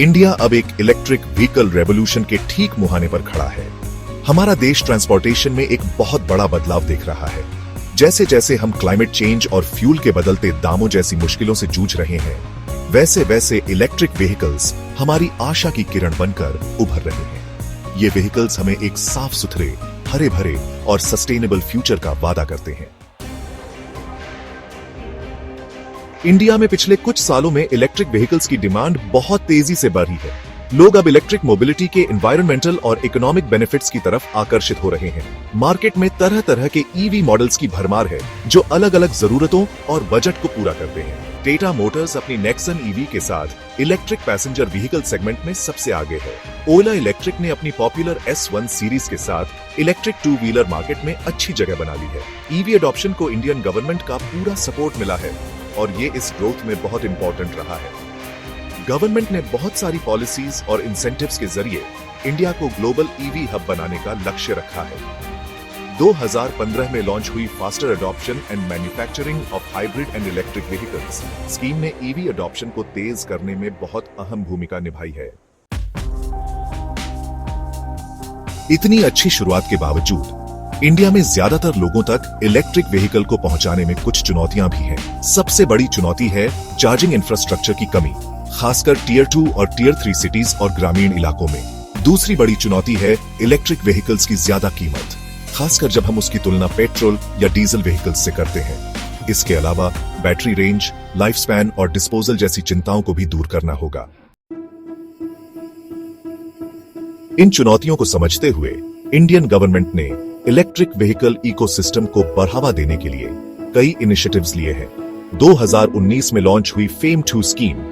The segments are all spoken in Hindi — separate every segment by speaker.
Speaker 1: इंडिया अब एक इलेक्ट्रिक व्हीकल रेवोल्यूशन के ठीक मुहाने पर खड़ा है। हमारा देश ट्रांसपोर्टेशन में एक बहुत बड़ा बदलाव देख रहा है। जैसे जैसे हम क्लाइमेट चेंज और फ्यूल के बदलते दामों जैसी मुश्किलों से जूझ रहे हैं, वैसे वैसे इलेक्ट्रिक व्हीकल्स हमारी आशा की किरण बनकर उभर रहे हैं। ये व्हीकल्स हमें एक साफ सुथरे, हरे भरे और सस्टेनेबल फ्यूचर का वादा करते हैं। इंडिया में पिछले कुछ सालों में इलेक्ट्रिक व्हीकल्स की डिमांड बहुत तेजी से बढ़ी है। लोग अब इलेक्ट्रिक मोबिलिटी के एनवायरमेंटल और इकोनॉमिक बेनिफिट्स की तरफ आकर्षित हो रहे हैं। मार्केट में तरह तरह के ईवी मॉडल्स की भरमार है, जो अलग अलग जरूरतों और बजट को पूरा करते हैं। टाटा मोटर्स अपनी नेक्सन ईवी के साथ इलेक्ट्रिक पैसेंजर व्हीकल सेगमेंट में सबसे आगे है। ओला इलेक्ट्रिक ने अपनी पॉपुलर S1 सीरीज के साथ इलेक्ट्रिक टू व्हीलर मार्केट में अच्छी जगह बना ली है। ईवी अडॉप्शन को इंडियन गवर्नमेंट का पूरा सपोर्ट मिला है और ये इस ग्रोथ में बहुत इंपॉर्टेंट रहा है। गवर्नमेंट ने बहुत सारी पॉलिसीज और इंसेंटिव्स के जरिए इंडिया को ग्लोबल ईवी हब बनाने का लक्ष्य रखा है। 2015 में लॉन्च हुई faster adoption and manufacturing of hybrid and electric vehicles scheme ने ईवी अडॉप्शन को तेज करने में बहुत अहम भूमिका निभाई है। इतनी अच्छी शुरुआत के बावजूद इंडिया में ज्यादातर लोगों तक इलेक्ट्रिक व्हीकल को पहुंचाने में कुछ चुनौतियां भी हैं। सबसे बड़ी चुनौती है चार्जिंग इंफ्रास्ट्रक्चर की कमी, खासकर टियर 2 और टियर 3 सिटीज और ग्रामीण इलाकों में। दूसरी बड़ी चुनौती है इलेक्ट्रिक व्हीकल्स की ज्यादा कीमत, खासकर जब हम उसकी तुलना पेट्रोल या डीजल व्हीकल्स से करते हैं। इसके अलावा बैटरी रेंज, लाइफ स्पैन और डिस्पोजल जैसी चिंताओं को भी दूर करना होगा। इन चुनौतियों को समझते हुए इंडियन गवर्नमेंट ने इलेक्ट्रिक व्हीकल इकोसिस्टम को बढ़ावा देने के लिए कई इनिशिएटिव्स लिए हैं। 2019 में लॉन्च हुई फेम 2 स्कीम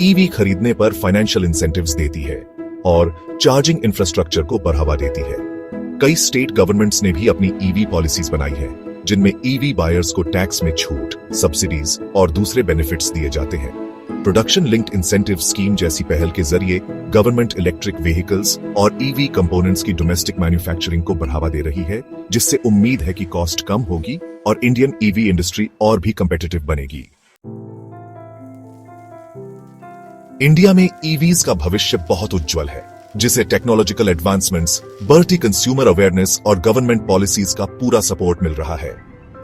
Speaker 1: ईवी खरीदने पर फाइनेंशियल इंसेंटिव्स देती है और चार्जिंग इंफ्रास्ट्रक्चर को बढ़ावा देती है। कई स्टेट गवर्नमेंट्स ने भी अपनी ईवी पॉलिसीज बनाई है, जिनमें ईवी बायर्स को टैक्स में छूट, सब्सिडीज और दूसरे बेनिफिट्स दिए जाते हैं। प्रोडक्शन लिंक्ड इंसेंटिव स्कीम जैसी पहल के जरिए गवर्नमेंट इलेक्ट्रिक व्हीकल्स और ईवी कंपोनेंट्स की डोमेस्टिक मैन्युफैक्चरिंग को बढ़ावा दे रही है, जिससे उम्मीद है कि कॉस्ट कम होगी और इंडियन ईवी इंडस्ट्री और भी कंपेटिटिव बनेगी। इंडिया में ईवीज का भविष्य बहुत उज्जवल है, जिसे टेक्नोलॉजिकल एडवांसमेंट्स, बढ़ती कंज्यूमर अवेयरनेस और गवर्नमेंट पॉलिसीज का पूरा सपोर्ट मिल रहा है।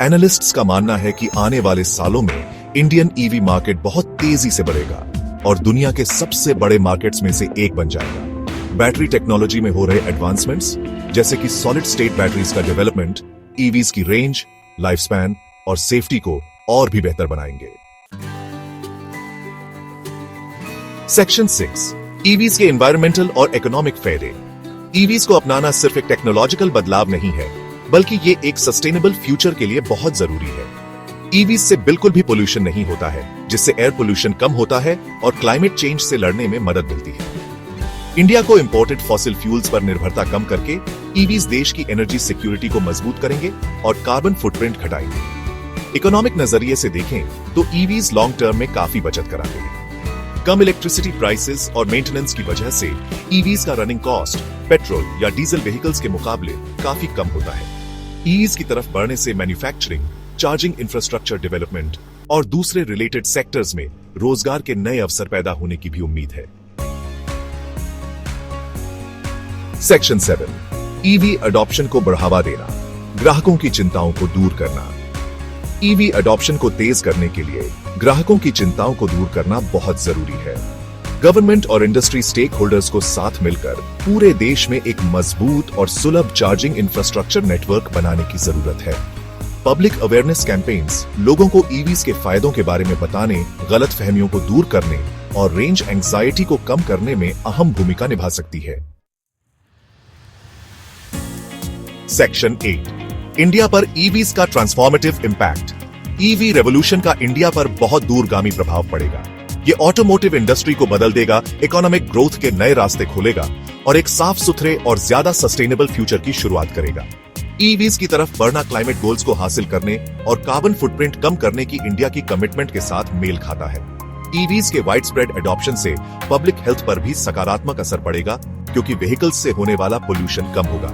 Speaker 1: एनालिस्ट्स का मानना है कि आने वाले सालों में इंडियन ईवी मार्केट बहुत तेजी से बढ़ेगा और दुनिया के सबसे बड़े मार्केट्स में से एक बन जाएगा। बैटरी टेक्नोलॉजी में हो रहे एडवांसमेंट्स, जैसे कि सॉलिड स्टेट बैटरीज का डेवलपमेंट, ईवीज की रेंज, लाइफ स्पैन और सेफ्टी को और भी बेहतर बनाएंगे। सेक्शन 6, ईवीज के एनवायरमेंटल और इकोनॉमिक फायदे। ईवीज को अपनाना सिर्फ एक टेक्नोलॉजिकल बदलाव नहीं है, बल्कि ये एक सस्टेनेबल फ्यूचर के लिए बहुत जरूरी है। ईवीज से बिल्कुल भी पोल्यूशन नहीं होता है, जिससे एयर पोल्यूशन कम होता है और क्लाइमेट चेंज से लड़ने में मदद मिलती है। इंडिया को इंपोर्टेड फॉसिल फ्यूल्स पर निर्भरता कम करके ईवीज देश की एनर्जी सिक्योरिटी को मजबूत करेंगे और कार्बन फुटप्रिंट घटाएंगे। इकोनॉमिक नजरिए से देखें तो ईवीज लॉन्ग टर्म में काफी बचत कराते हैं। कम इलेक्ट्रिसिटी प्राइसेस और मेंटेनेंस की वजह से ईवीज का रनिंग कॉस्ट पेट्रोल या डीजल व्हीकल्स के मुकाबले काफी कम होता है। ईवीज की तरफ बढ़ने से मैन्युफैक्चरिंग, चार्जिंग इंफ्रास्ट्रक्चर डेवलपमेंट और दूसरे रिलेटेड सेक्टर्स में रोजगार के नए अवसर पैदा होने की भी उम्मीद है। सेक्शन 7, ईवी अडॉप्शन को बढ़ावा देना, ग्राहकों की चिंताओं को दूर करना। ईवी अडॉप्शन को तेज करने के लिए ग्राहकों की चिंताओं को दूर करना बहुत जरूरी है। गवर्नमेंट और इंडस्ट्री स्टेक होल्डर्स को साथ मिलकर पूरे देश में एक मजबूत और सुलभ चार्जिंग इंफ्रास्ट्रक्चर नेटवर्क बनाने की जरूरत है। पब्लिक अवेयरनेस कैंपेन्स लोगों को ईवीज के फायदों के बारे में बताने, गलत फहमियों को दूर करने और रेंज एंग्जाइटी को कम करने में अहम भूमिका निभा सकती है। सेक्शन 8, इंडिया पर ईवीज का ट्रांसफॉर्मेटिव इंपैक्ट। ईवी रेवोल्यूशन का इंडिया पर बहुत दूरगामी प्रभाव पड़ेगा। ये ऑटोमोटिव इंडस्ट्री को बदल देगा, इकोनॉमिक ग्रोथ के नए रास्ते खोलेगा और एक साफ सुथरे और ज्यादा सस्टेनेबल फ्यूचर की शुरुआत करेगा। ईवीज की तरफ बढ़ना क्लाइमेट गोल्स को हासिल करने और कार्बन फुटप्रिंट कम करने की इंडिया की कमिटमेंट के साथ मेल खाता है। ईवीज के वाइड स्प्रेड एडॉप्शन से पब्लिक हेल्थ पर भी सकारात्मक असर पड़ेगा, क्योंकि व्हीकल्स से होने वाला पोल्यूशन कम होगा।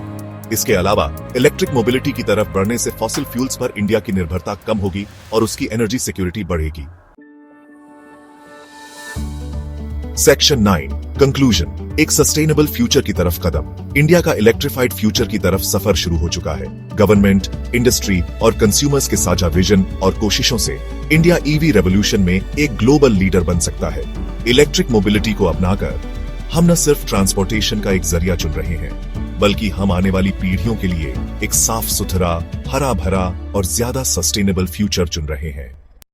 Speaker 1: इसके अलावा इलेक्ट्रिक मोबिलिटी की तरफ बढ़ने से फॉसिल फ्यूल्स पर इंडिया की निर्भरता कम होगी और उसकी एनर्जी सिक्योरिटी बढ़ेगी। सेक्शन 9 कंक्लूजन, एक सस्टेनेबल फ्यूचर की तरफ कदम। इंडिया का इलेक्ट्रिफाइड फ्यूचर की तरफ सफर शुरू हो चुका है। गवर्नमेंट, इंडस्ट्री और कंज्यूमर्स के साझा विजन और कोशिशों से इंडिया ईवी रेवोल्यूशन में एक ग्लोबल लीडर बन सकता है। इलेक्ट्रिक मोबिलिटी को अपनाकर हम न सिर्फ ट्रांसपोर्टेशन का एक जरिया चुन रहे हैं, बल्कि हम आने वाली पीढ़ियों के लिए एक साफ सुथरा, हरा भरा और ज्यादा सस्टेनेबल फ्यूचर चुन रहे हैं।